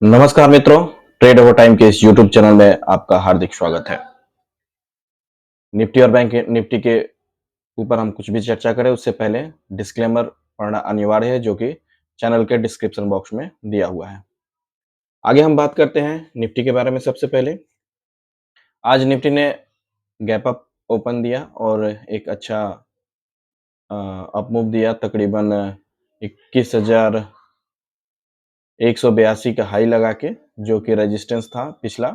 नमस्कार मित्रों, trade over time के इस यूट्यूब चैनल में आपका हार्दिक स्वागत है। निफ्टी और बैंक निफ्टी के ऊपर हम कुछ भी चर्चा करें उससे पहले डिस्क्लेमर पढ़ना अनिवार्य है जो कि चैनल के डिस्क्रिप्शन बॉक्स में दिया हुआ है। आगे हम बात करते हैं निफ्टी के बारे में। सबसे पहले आज निफ्टी ने गैप अप ओपन दिया और एक अच्छा अप मूव दिया, तकरीबन 21,182 का हाई लगा के, जो कि रेजिस्टेंस था पिछला।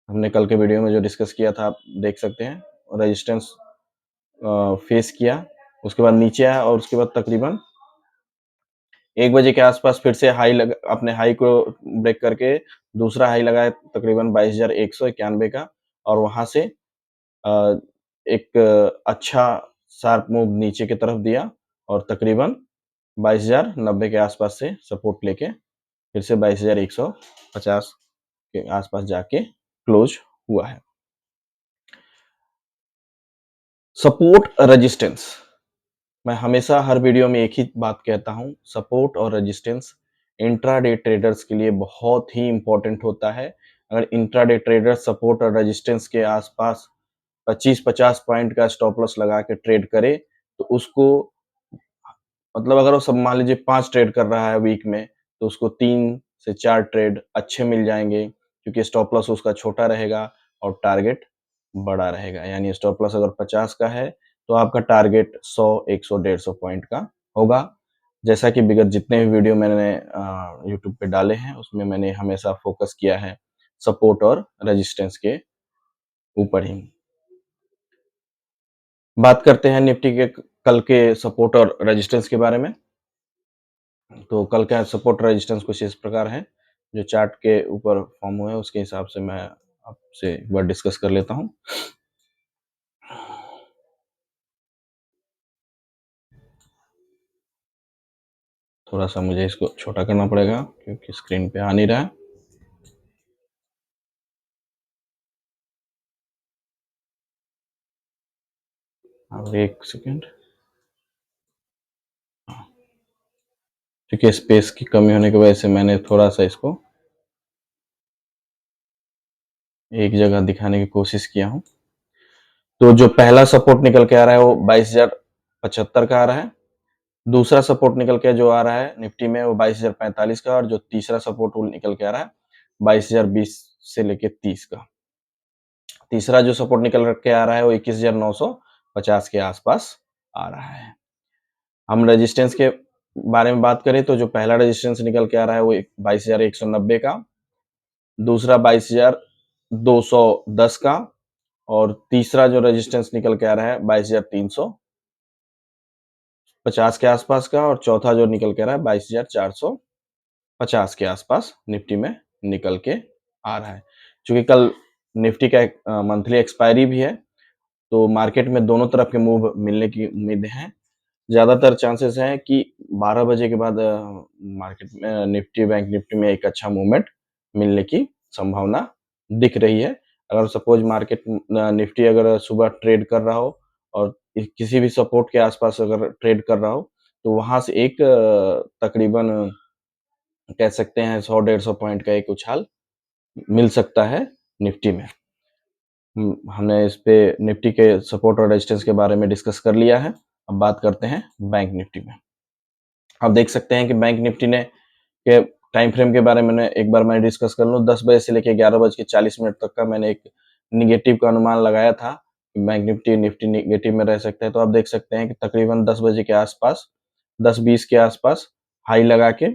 हमने कल के वीडियो में जो डिस्कस किया था आप देख सकते हैं। रेजिस्टेंस फेस किया, उसके बाद नीचे आया और उसके बाद तकरीबन 1 बजे के आसपास फिर से अपने हाई को ब्रेक करके दूसरा हाई लगाया तकरीबन 22,191 का, और वहां से एक अच्छा शार्प मूव नीचे की तरफ दिया और तकरीबन 22,090 के आसपास से सपोर्ट लेके फिर से 22,150 के आसपास जाके क्लोज हुआ है। सपोर्ट रेजिस्टेंस, मैं हमेशा हर वीडियो में एक ही बात कहता हूं, सपोर्ट और रेजिस्टेंस इंट्राडे ट्रेडर्स के लिए बहुत ही इंपॉर्टेंट होता है। अगर इंट्राडे ट्रेडर सपोर्ट और रेजिस्टेंस के आसपास 25-50 पॉइंट का स्टॉप लॉस लगा के ट्रेड करे तो उसको, मतलब अगर वो सब मान लीजिए 5 ट्रेड कर रहा है वीक में, तो उसको 3 से 4 ट्रेड अच्छे मिल जाएंगे, क्योंकि स्टॉप लॉस उसका छोटा रहेगा और टारगेट बड़ा रहेगा। यानी स्टॉप लॉस अगर 50 का है तो आपका टारगेट 100, 100, 150 पॉइंट का होगा। जैसा कि विगत जितने भी वीडियो मैंने यूट्यूब पे डाले हैं उसमें मैंने हमेशा फोकस किया है सपोर्ट और रेजिस्टेंस के ऊपर ही। बात करते हैं निफ्टी के कल के सपोर्ट और रेजिस्टेंस के बारे में। तो कल का सपोर्ट रेजिस्टेंस कुछ इस प्रकार है, जो चार्ट के ऊपर फॉर्म हुए हैं उसके हिसाब से मैं आपसे एक बार डिस्कस कर लेता हूं। थोड़ा सा मुझे इसको छोटा करना पड़ेगा क्योंकि स्क्रीन पे आ नहीं रहा है। अब एक सेकेंड, क्योंकि स्पेस की कमी होने की वजह से मैंने थोड़ा सा इसको एक जगह दिखाने की कोशिश किया हूं। तो जो पहला सपोर्ट निकल के आ रहा है वो 22,075 का आ रहा है। दूसरा सपोर्ट निकल के जो आ रहा है निफ्टी में वो 22,045 का, और जो तीसरा सपोर्ट निकल के आ रहा है 22,020 से लेके 30 का। तीसरा जो सपोर्ट निकल के आ रहा है वो 21,950 के आसपास आ रहा है। हम रेजिस्टेंस के बारे में बात करें तो जो पहला रेजिस्टेंस निकल के आ रहा है वो 22,190 का, दूसरा 22,210 का, और तीसरा जो रेजिस्टेंस निकल के आ रहा है 22,350 के आसपास का, और चौथा जो निकल के आ रहा है 22,450 के आसपास निफ्टी में निकल के आ रहा है। क्योंकि कल निफ्टी का एक मंथली एक्सपायरी भी है, तो मार्केट में दोनों तरफ के मूव मिलने की उम्मीद है। ज़्यादातर चांसेस हैं कि 12 बजे के बाद मार्केट में निफ्टी, बैंक निफ्टी में एक अच्छा मूवमेंट मिलने की संभावना दिख रही है। अगर सपोज मार्केट निफ्टी अगर सुबह ट्रेड कर रहा हो और किसी भी सपोर्ट के आसपास अगर ट्रेड कर रहा हो, तो वहां से एक तकरीबन कह सकते हैं 100-150 पॉइंट का एक उछाल मिल सकता है निफ्टी में। हमने इस पे निफ्टी के सपोर्ट और रेजिस्टेंस के बारे में डिस्कस कर लिया है। अब बात करते हैं बैंक निफ्टी में। आप देख सकते हैं कि बैंक निफ्टी ने के टाइम फ्रेम के बारे में एक बार मैं डिस्कस कर लूँ। 10 बजे से लेकर 11:40 तक का मैंने एक निगेटिव का अनुमान लगाया था कि बैंक निफ्टी निफ्टी निगेटिव में रह सकता है। तो आप देख सकते हैं कि तकरीबन 10 बजे के आसपास, 10:20 के आसपास हाई लगा के,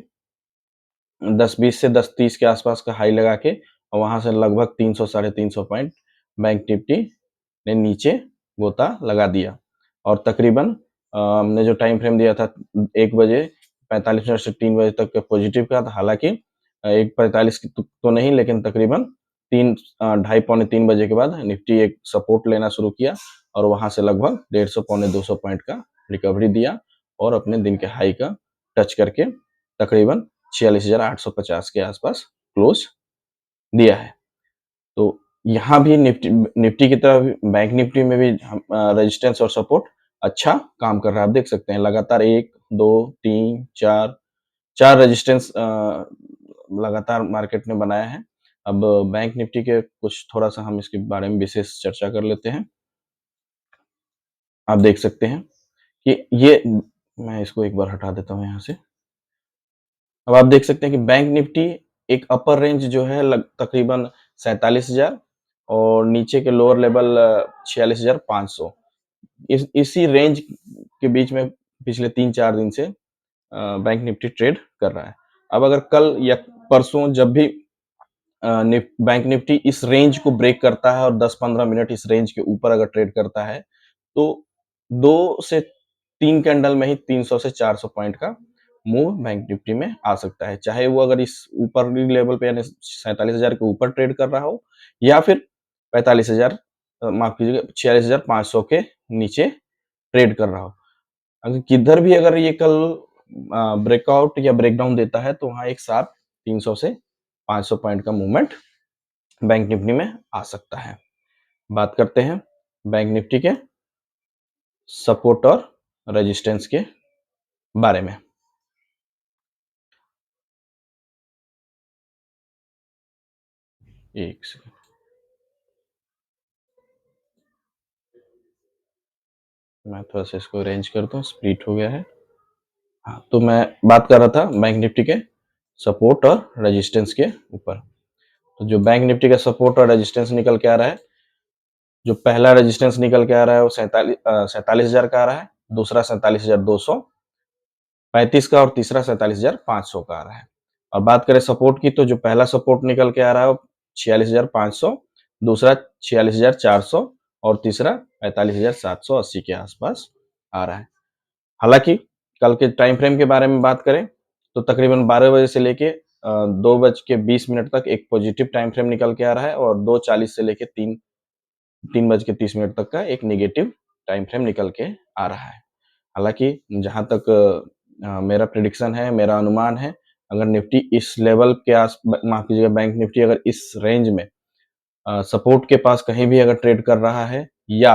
10:20 से 10:30 के आसपास का हाई लगा के, और वहां से लगभग 300 साढ़े 300 पॉइंट बैंक निफ्टी ने नीचे गोता लगा दिया। और तकरीबन हमने जो टाइम फ्रेम दिया था 1 बजे 45 मिनट से 3 बजे तक पॉजिटिव का था। हालांकि 1:45 तो नहीं, लेकिन तकरीबन ढाई पौने 3 बजे के बाद निफ्टी एक सपोर्ट लेना शुरू किया और वहां से लगभग 150 पौने 200 पॉइंट का रिकवरी दिया और अपने दिन के हाई का टच करके तकरीबन 46,850 के आसपास क्लोज दिया है। तो यहाँ भी निफ्टी निफ्टी की तरह बैंक निफ्टी में भी रेजिस्टेंस और सपोर्ट अच्छा काम कर रहा है। आप देख सकते हैं लगातार 1, 2, 3, 4 रेजिस्टेंस लगातार मार्केट ने बनाया है। अब बैंक निफ्टी के कुछ थोड़ा-सा हम इसके बारे में विशेष चर्चा कर लेते हैं। आप देख सकते हैं कि ये मैं इसको एक बार हटा देता हूँ यहाँ से। अब आप देख सकते हैं कि बैंक निफ्टी एक अपर रेंज जो है तकरीबन 47,000 और नीचे के लोअर लेवल 46,500 इसी रेंज के बीच में पिछले 3-4 दिन से बैंक निफ्टी ट्रेड कर रहा है। अब अगर कल या परसों जब भी बैंक निफ्टी इस रेंज को ब्रेक करता है और 10-15 मिनट इस रेंज के ऊपर अगर ट्रेड करता है, तो 2 से 3 कैंडल में ही 300 से 400 पॉइंट का मूव बैंक निफ्टी में आ सकता है। चाहे वो अगर इस ऊपरी लेवल पे यानी 47,000 के ऊपर ट्रेड कर रहा हो या फिर 45,000 माफ कीजिएगा 46,500 के नीचे ट्रेड कर रहा हो। अगर किधर भी अगर ये कल ब्रेकआउट या ब्रेकडाउन देता है तो वहाँ एक साथ 300 से 500 पॉइंट का मूवमेंट बैंक निफ्टी में आ सकता है। बात करते हैं बैंक निफ्टी के सपोर्ट और रेजिस्टेंस के बारे में। एक सेकंड। मैं थोड़ा-सा इसको अरेंज करता हूँ, स्प्लिट हो गया है। हाँ, तो मैं बात कर रहा था बैंक निफ्टी के सपोर्ट और रेजिस्टेंस के ऊपर। तो जो बैंक निफ्टी का सपोर्ट और रेजिस्टेंस निकल के आ रहा है, जो पहला रेजिस्टेंस निकल के आ रहा है वो 47,000 का आ रहा है, दूसरा 47,200, 35 का और तीसरा 47,500 का आ रहा है। और बात करें सपोर्ट की तो जो पहला सपोर्ट निकल के आ रहा है वो 46,500, दूसरा 46,400 और तीसरा 45,780 के आसपास आ रहा है। हालाँकि कल के टाइम फ्रेम के बारे में बात करें तो तकरीबन 12 बजे से लेके 2:20 तक एक पॉजिटिव टाइम फ्रेम निकल के आ रहा है और 2:40 से लेके 3:30 तक का एक नेगेटिव टाइम फ्रेम निकल के आ रहा है। हालाँकि जहाँ तक मेरा प्रेडिक्शन है, मेरा अनुमान है, अगर निफ्टी इस लेवल के माफ कीजिएगा बैंक निफ्टी अगर इस रेंज में सपोर्ट के पास कहीं भी अगर ट्रेड कर रहा है या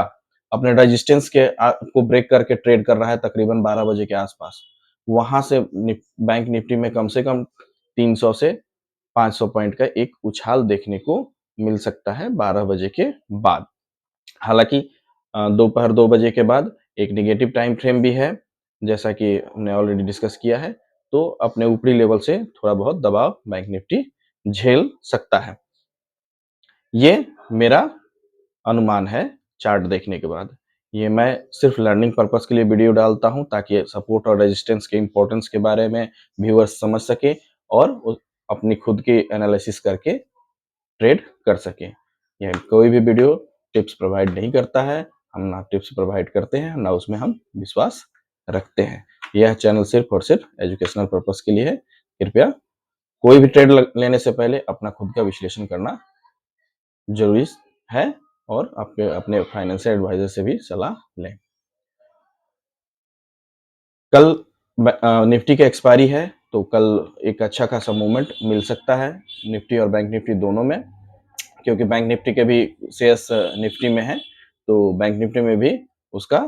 अपने रेजिस्टेंस को ब्रेक करके ट्रेड कर रहा है तकरीबन 12 बजे के आसपास, वहाँ से बैंक निफ्टी में कम से कम 300 से 500 पॉइंट का एक उछाल देखने को मिल सकता है 12 बजे के बाद। हालाँकि दोपहर 2 बजे के बाद एक नेगेटिव टाइम फ्रेम भी है, जैसा कि हमने ऑलरेडी डिस्कस किया है, तो अपने ऊपरी लेवल से थोड़ा बहुत दबाव बैंक निफ्टी झेल सकता है। ये मेरा अनुमान है चार्ट देखने के बाद। ये मैं सिर्फ लर्निंग पर्पस के लिए वीडियो डालता हूँ ताकि सपोर्ट और रेजिस्टेंस के इम्पोर्टेंस के बारे में व्यूअर्स समझ सकें और अपनी खुद की एनालिसिस करके ट्रेड कर सकें। यह कोई भी वीडियो टिप्स प्रोवाइड नहीं करता है, हम ना टिप्स प्रोवाइड करते हैं, ना उसमें हम विश्वास रखते हैं। यह चैनल सिर्फ और सिर्फ एजुकेशनल पर्पस के लिए है। कृपया कोई भी ट्रेड लेने से पहले अपना खुद का विश्लेषण करना ज़रूरी है और आपके अपने फाइनेंशियल एडवाइज़र से भी सलाह लें। कल निफ्टी का एक्सपायरी है, तो कल एक अच्छा खासा मूवमेंट मिल सकता है निफ्टी और बैंक निफ्टी दोनों में, क्योंकि बैंक निफ्टी के भी शेयर्स निफ्टी में हैं, तो बैंक निफ्टी में भी उसका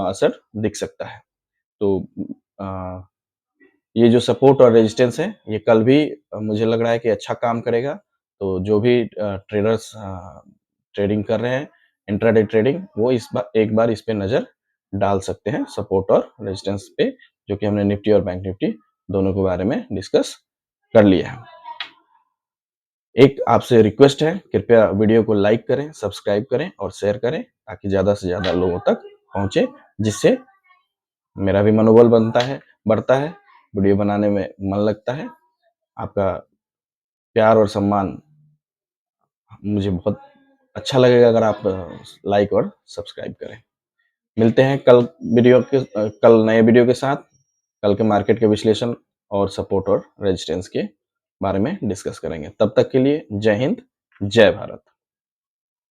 असर दिख सकता है। तो अ, ये जो सपोर्ट और रेजिस्टेंस है, ये कल भी मुझे लग रहा है कि अच्छा काम करेगा। तो जो भी ट्रेडर्स ट्रेडिंग कर रहे हैं, इंट्राडे ट्रेडिंग, वो एक बार इस पे नज़र डाल सकते हैं सपोर्ट और रेजिस्टेंस पे, जो कि हमने निफ्टी और बैंक निफ्टी दोनों के बारे में डिस्कस कर लिया है। एक आपसे रिक्वेस्ट है, कृपया वीडियो को लाइक करें, सब्सक्राइब करें और शेयर करें ताकि ज़्यादा से ज़्यादा लोगों तक पहुँचे, जिससे मेरा भी मनोबल बढ़ता है, वीडियो बनाने में मन लगता है। आपका प्यार और सम्मान मुझे बहुत अच्छा लगेगा अगर आप लाइक और सब्सक्राइब करें। मिलते हैं कल नए वीडियो के साथ, कल के मार्केट के विश्लेषण और सपोर्ट और रेजिस्टेंस के बारे में डिस्कस करेंगे। तब तक के लिए जय हिंद, जय भारत।